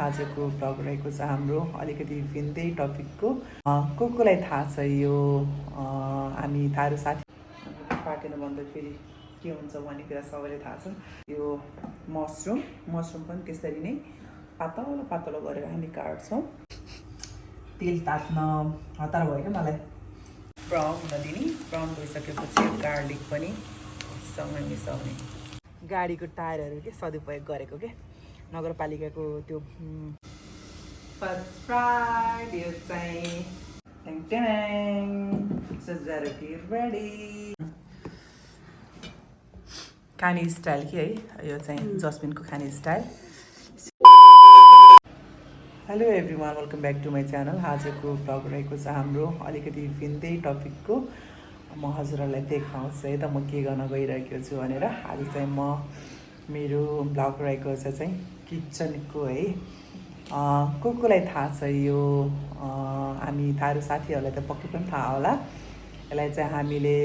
आजको ब्लग रहेको छ हाम्रो अलिकति भिन्दै टपिकको कोलाई थाहा छ यो हामी थारू साथी पाकेन भन्दा फेरि के हुन्छ भन्ने कुरा सबैले थाहा छ। यो मसरुम पनि त्यसरी नै पातलो पातलो गरेर हामी काट्छौँ। तेल तात्न हतार भयो क्या मलाई। ब्राउन हुन दिने, ब्राउन भइसकेपछि गार्लिक पनि सँगै मिसाउने। गाडीको टायरहरू के सदुपयोग गरेको के नगरपालिकाको त्यो फर्स्ट फ्राइड यो चाहिँ रोटी रेडी। खाने स्टाइल के है यो चाहिँ जस्मिनको खाने style. Hello everyone, welcome back to my channel. आजको ब्लग रहेको छ हाम्रो अलिकति भिन्दै टपिकको। म हजुरहरूलाई देखाउँछु है त म के गर्न गइरहेको छु भनेर। आज चाहिँ मेरो ब्लग रहेको छ चाहिँ किचनको है। कोलाई थाहा छ यो हामी थारू साथीहरूलाई त पक्कै पनि थाहा होला। यसलाई चाहिँ हामीले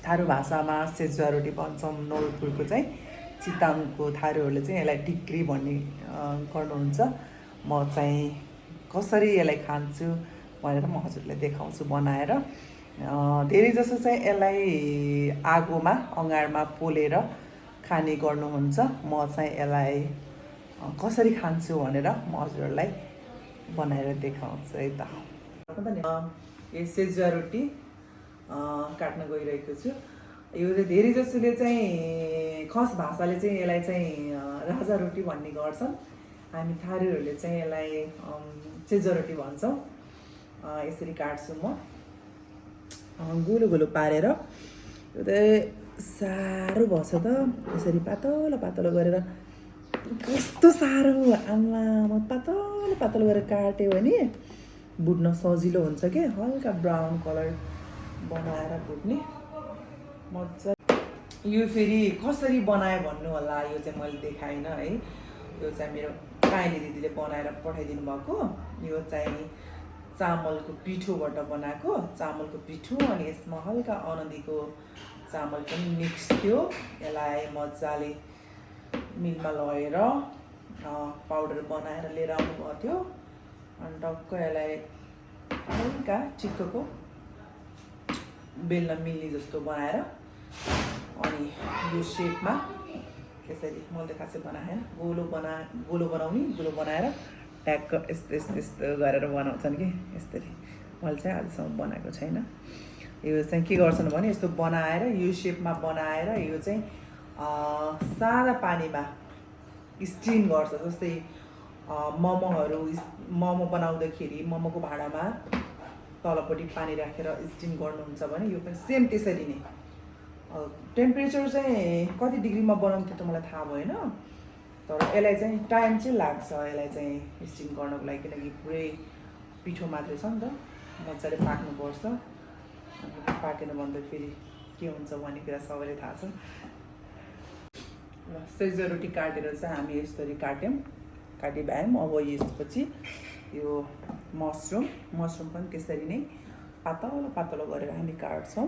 थारू भाषामा सेजुवा रोटी भन्छौँ। नवलपुरको चाहिँ चिताङको थारूहरूले चाहिँ यसलाई टिक्री भन्ने गर्नुहुन्छ। म चाहिँ कसरी यसलाई खान्छु भनेर म हजुरलाई देखाउँछु बनाएर। धेरै जसो चाहिँ यसलाई आगोमा अँगाडमा पोलेर खाने गर्नुहुन्छ। म चाहिँ यसलाई कसरी खान्छु भनेर म हजुरहरूलाई बनाएर देखाउँछु है त। यो सेजुवा रोटी काट्न गइरहेको छु। यो चाहिँ धेरै जसोले चाहिँ खस भाषाले चाहिँ यसलाई चाहिँ राजा रोटी भन्ने गर्छन्। हामी थारूहरूले चाहिँ यसलाई सेजुवा रोटी भन्छौँ। यसरी काट्छु म गोलो गोलो पारेर। यो चाहिँ साह्रो भएछ त, यसरी पातलो पातलो गरेर। कस्तो साह्रो आमा, म पातलो पातलो गरेर काट्यो भने भुट्न सजिलो हुन्छ के। हल्का ब्राउन कलर बनाएर भुट्ने मजा। यो फेरि कसरी बनायो भन्नु होला। यो चाहिँ मैले देखाइनँ है। यो चाहिँ मेरो काइली दिदीले बनाएर पठाइदिनु भएको। यो चाहिँ चामलको पिठोबाट बनाएको चामलको पिठो, अनि यसमा हल्का अनदीको चामल पनि मिक्स थियो। यसलाई मजाले मिलमा लगेर पाउडर बनाएर लिएर आउनुभएको थियो। अनि टक्क यसलाई हल्का चिक्कको बेल्न मिल्ने जस्तो बनाएर अनि यो सेपमा यसरी मैले खासै बनाएँ गोलो बनाउने, गोलो बनाएर ट्याक्क यस्तो यस्तो यस्तो गरेर बनाउँछन् कि यसरी। मैले चाहिँ आजसम्म बनाएको छैन। यो चाहिँ के गर्छन् भने यस्तो बनाएर यो सेपमा बनाएर यो चाहिँ सादा पानीमा स्टिम गर्छ। जस्तै मोमो बनाउँदाखेरि मोमोको भाँडामा तलपट्टि पानी राखेर स्टिम गर्नुहुन्छ भने यो पनि सेम त्यसरी नै। टेम्परेचर चाहिँ कति डिग्रीमा बनाउँथ्यो त मलाई थाहा भएन, तर यसलाई चाहिँ टाइम चाहिँ लाग्छ यसलाई चाहिँ स्टिम गर्नको लागि, किनकि पुरै पिठो मात्रै छ नि त। मजाले पाक्नुपर्छ। पाकेन भन्दा फेरि के हुन्छ भन्ने कुरा सबैले थाहा छ। ल सेजुवा रोटी काटेर चाहिँ हामी यसरी काटिभ्यायौँ। अब यसपछि यो मसरुम पनि त्यसरी नै पातलो पातलो गरेर हामी काट्छौँ।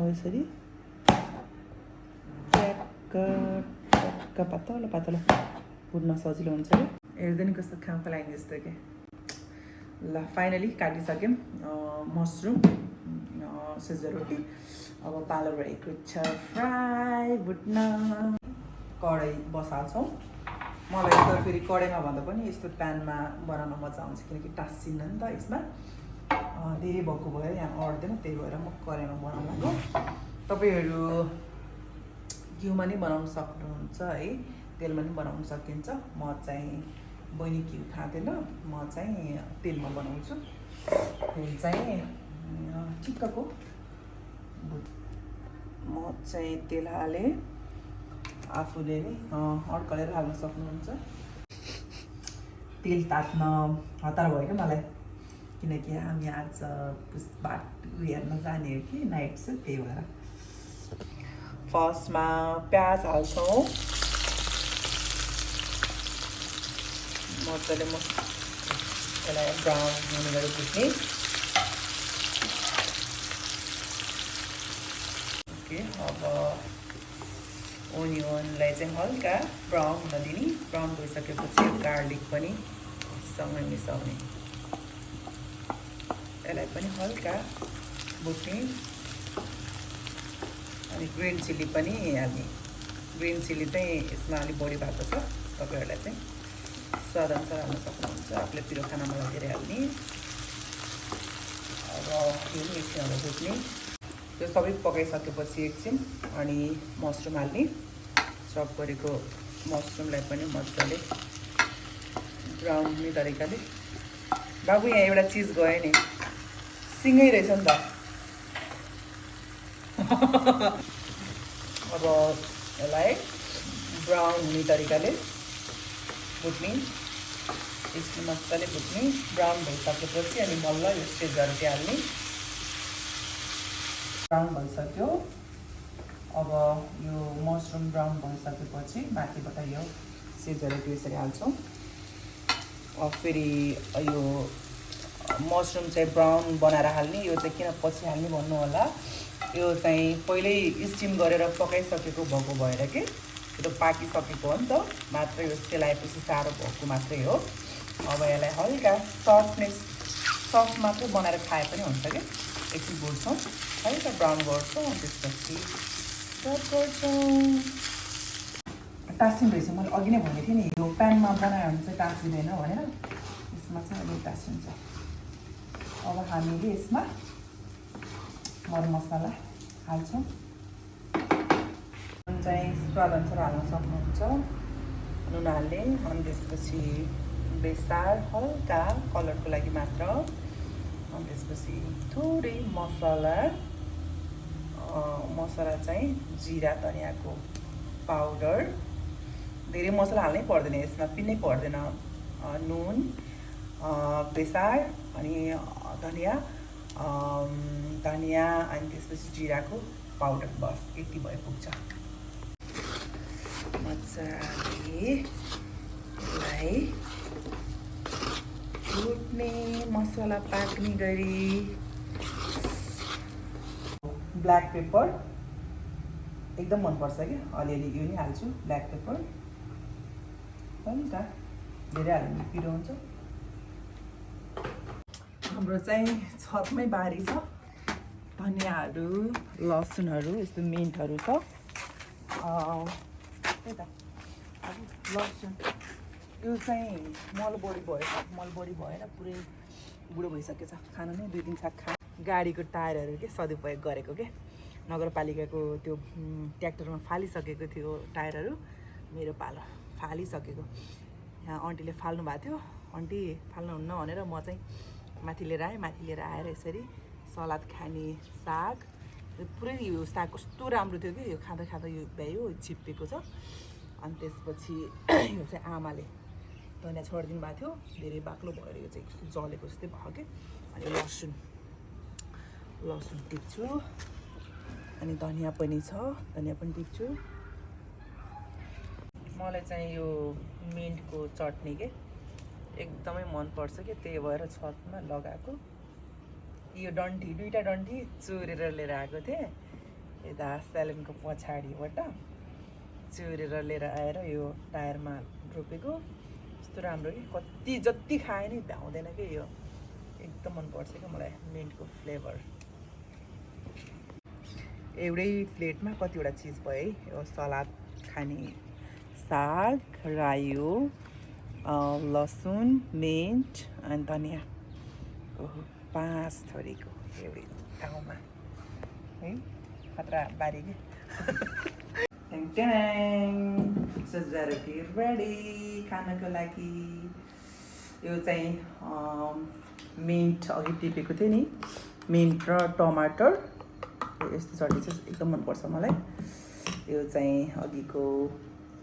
यसरी ट्याक्क पातलो पातलो भुट्न सजिलो हुन्छ कि। हेर्दै नि कस्तो खाँपा लाग्ने जस्तो के। ल फाइनली काटिसक्यौँ मसरुम सेजुवा रोटी। अब पालो रहेको छ फ्राई भुट्न। कराई बसाल्छौँ। मलाई त फेरि कराईमा भन्दा पनि यस्तो प्यानमा बनाउन मजा आउँछ, किनकि टाँसिन्न नि त यसमा। धेरै भएको भएर यहाँ अट्दैन, त्यही भएर म कराईमा बनाउनु। तपाईँहरू घिउमा नि बनाउन सक्नुहुन्छ है, तेलमा नि बनाउन सकिन्छ। म चाहिँ बहिनी घिउ खाँदैन, म चाहिँ तेलमा बनाउँछु। तेल चाहिँ चिक्कको म चाहिँ तेल हालेँ। आफूले नै अड्कलेर हाल्न सक्नुहुन्छ। तेल तात्न हतार भयो क्या मलाई, किनकि हामी आज बाटो हेर्न जाने हो कि नाइट छ, त्यही भएर। फर्स्टमा प्याज हाल्छौँ। मजाले यसलाई ब्राउन हुने गरी भुट्ने। ओके, अब ओनियनलाई चाहिँ हल्का ब्राउन हुन दिने। ब्राउन भइसकेपछि गार्लिक पनि सँगै मिसाउने, यसलाई पनि हल्का भुट्ने। अनि ग्रिन चिल्ली पनि हाल्ने। ग्रिन चिल्ली चाहिँ यसमा अलिक बढी भएको छ, तपाईँहरूलाई चाहिँ स्वादअनुसार हाल्न सक्नुहुन्छ। आफूले पिरो खान मलाई धेरै हाल्ने। अब यो एकछिन भुट्ने। त्यो सबै पकाइसकेपछि एकछिन अनि मसरुम हाल्ने। चप गरेको मसरुमलाई पनि मजाले ब्राउन हुने तरिकाले। बाबु यहाँ एउटा चिज गयो नि, सिँगै रहेछ नि त। अब यसलाई ब्राउन हुने तरिकाले भुट्ने। यसमा मजाले भुट्ने। ब्राउन भइसकेपछि अनि बल्ल यो सेजहरू चाहिँ हाल्ने। ब्राउन भइसक्यो। अब यो मसरुम ब्राउन भइसकेपछि माथिबाट यो सेजहरू यसरी हाल्छौँ। फेरि यो मसरुम चाहिँ ब्राउन बनाएर हाल्ने। यो चाहिँ किन पछि हाल्ने भन्नु होला, यो चाहिँ पहिल्यै स्टिम गरेर पकाइसकेको भएको भएर कि त्यो पाकिसकेको हो नि त, मात्र यो सेलाएपछि साह्रो भएको मात्रै हो। अब यसलाई हल्का सफ्ट मात्रै बनाएर खाए पनि हुन्छ कि। एकछिन भुट्छौँ, हल्का ब्राउन गर्छौँ, त्यसपछि सर्भ गर्छौँ। टाँसिन रहेछ, मैले अघि नै भनेको थिएँ नि, यो प्यानमा बनायो भने चाहिँ टाँसिँदैन भनेर। यसमा चाहिँ अलिक टाँसिन्छ। अब हामीले यसमा मरमसला हाल्छौँ। नुन चाहिँ स्वादअनुसार हाल्न सक्नुहुन्छ, नुन हाल्ने। अनि त्यसपछि बेसार हल्का कलरको लागि मात्र। अनि त्यसपछि थोरै मसला चाहिँ जिरा धनियाँको पाउडर। धेरै मसला हाल्नै पर्दैन यसमा, पिन्नै पर्दैन। नुन, बेसार अनि धनियाँ अनि त्यसपछि जिराको पाउडर, बस यति भए पुग्छ। मजाले यसलाई भुट्ने, मसला पाक्ने गरी। ब्ल्याक पेपर एकदम मनपर्छ कि, अलिअलि यो नि हाल्छु। ब्ल्याक पेपर हल्का, धेरै हाल्यो भने पिरो हुन्छ। हाम्रो चाहिँ छतमै बारी छ, धनियाँहरू, लसुनहरू, यस्तो मिन्टहरू छ। त्यही त लसुन यो चाहिँ मल बढी भएर पुरै बुढो भइसकेछ, खान नै 2-3 साग खा। गाडीको टायरहरू के सदुपयोग गरेको के, नगरपालिकाको त्यो ट्र्याक्टरमा फालिसकेको थियो टायरहरू। मेरो पालो फालिसकेको। यहाँ आन्टीले फाल्नु भएको थियो, आन्टी फाल्नुहुन्न भनेर म चाहिँ माथि लिएर आएर यसरी सलाद खाने साग। पुरै यो साग कस्तो राम्रो थियो कि, यो खाँदा यो भ्यायो छिप्पेको छ। अनि त्यसपछि यो चाहिँ आमाले धनियाँ छोडिदिनु भएको थियो, धेरै बाक्लो भएर यो चाहिँ कस्तो जलेको जस्तै भयो कि। अनि लसुन टिप्छु। अनि धनियाँ पनि छ, धनियाँ पनि टिप्छु। मलाई चाहिँ यो मिन्टको चटनी के एकदमै मनपर्छ कि, त्यही भएर छतमा लगाएको। यो डन्ठी, 2टा डन्ठी चुरेर लिएर आएको थिएँ यता सेलुनको पछाडिबाट। चुरेर लिएर आएर यो टायरमा रोपेको। यस्तो राम्रो कि, कति जति खाए नि भ्याउँदैन कि। यो एकदम मनपर्छ क्या मलाई मिन्टको फ्लेभर। एउटै प्लेटमा कतिवटा चिज भयो है। यो सलाद खाने साग, रायो, लसुन, मिन्ट अनि धनियाँ, 5 थरीको एउटै ठाउँमा है। खतरा बारी कि। रोटी रेडी खानको लागि। यो चाहिँ मिन्ट अघि टिपेको थिएँ नि, मिन्ट र टमाटर। यस्तो चटनी चाहिँ एकदम मनपर्छ मलाई। यो चाहिँ अघिको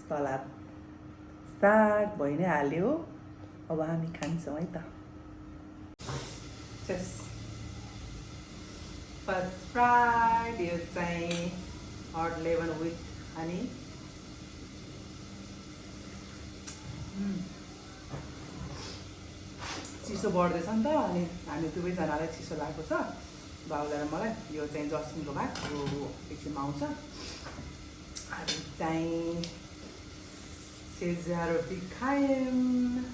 सलाद साग भइ नै हाल्यो। अब हामी खान्छौँ है त। फर्स्ट फ्राइड, यो चाहिँ हट लेमन विथ हनी। चिसो बढ्दैछ नि त, अनि हामी दुवैजनालाई चिसो लागेको छ, बाउलाई र मलाई। यो चाहिँ जस्मिनको भाग, यो एकछिनमा आउँछ। चाहिँ सेजा रोटी खायौँ।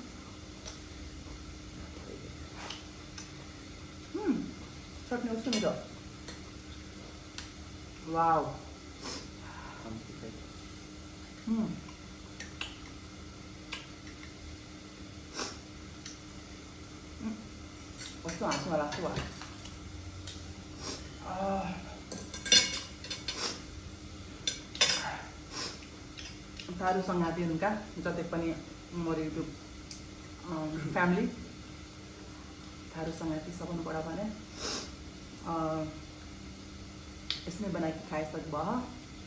चटनी कस्तो मिठो। वाउ। कस्तो हाँस्नुमा लाग्छ भयो। थारू सङ्गाती उनका जति पनि मेरो युट्युब फ्यामिली थारू सङ्गाती सबैबाट भने यसमै बनाइ खाइसक भयो।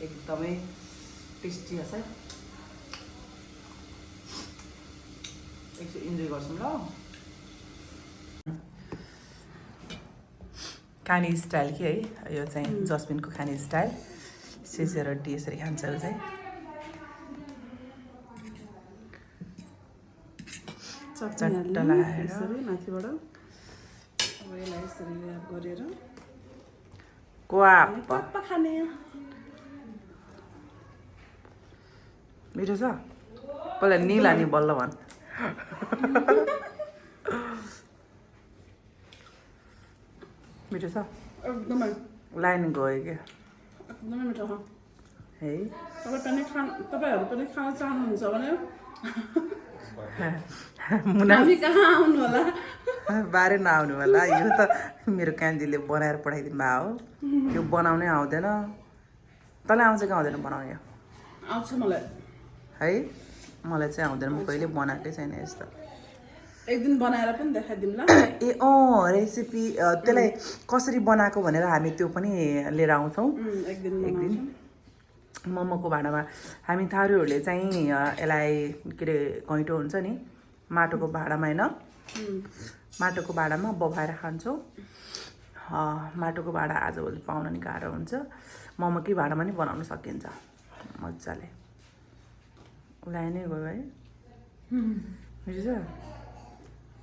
एकदमै टेस्टी हस् है। एकछिन इन्जोय गर्छौँ ल। खाने स्टाइल के है यो चाहिँ जस्मिनको खाने स्टाइल। सेजा रोटी यसरी खान्छ ऊ चाहिँ। चट्ट लगाएर माथिबाट अब यसलाई यसरी ल्याप गरेर क्वाप खाने। मिठो छ। पहिला निला नि बल्ल भन्। मिठो छ। एकदमै लाइन गयो क्या एकदमै मिठो छ है। तपाईँहरू पनि खान चाहनुहुन्छ भने मुना हामी कहाँ आउनु होला। बारे नआउनु होला। यो त मेरो कान्छीले बनाएर पठाइदिनु भएको हो। यो बनाउनै आउँदैन। तँलाई आउँछ कि आउँदैन बनाउने? आउँछ मलाई है। मलाई चाहिँ आउँदैन। म कहिले बनाएकै छैन यस्तो। एक दिन बनाएर पनि देखाइदिउँ ल। ए रेसिपी त्यसलाई कसरी बनाएको भनेर हामी त्यो पनि लिएर आउँछौँ एक दिन। मोमोको भाँडामा हामी थारूहरूले चाहिँ यसलाई के अरे घैँटो हुन्छ नि माटोको भाँडामा होइन, माटोको भाँडामा बफाएर खान्छौँ। माटोको भाँडा आजभोलि पाउन नि गाह्रो हुन्छ। मोमोकै भाँडामा नि बनाउन सकिन्छ मजाले। उसलाई नै गयो है। बुझ्छ।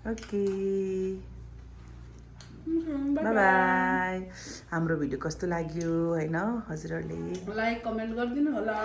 Okay by by. हाम्रो भिडियो कस्तो लाग्यो होइन हजुरहरूले लाइक कमेन्ट गरिदिनु होला।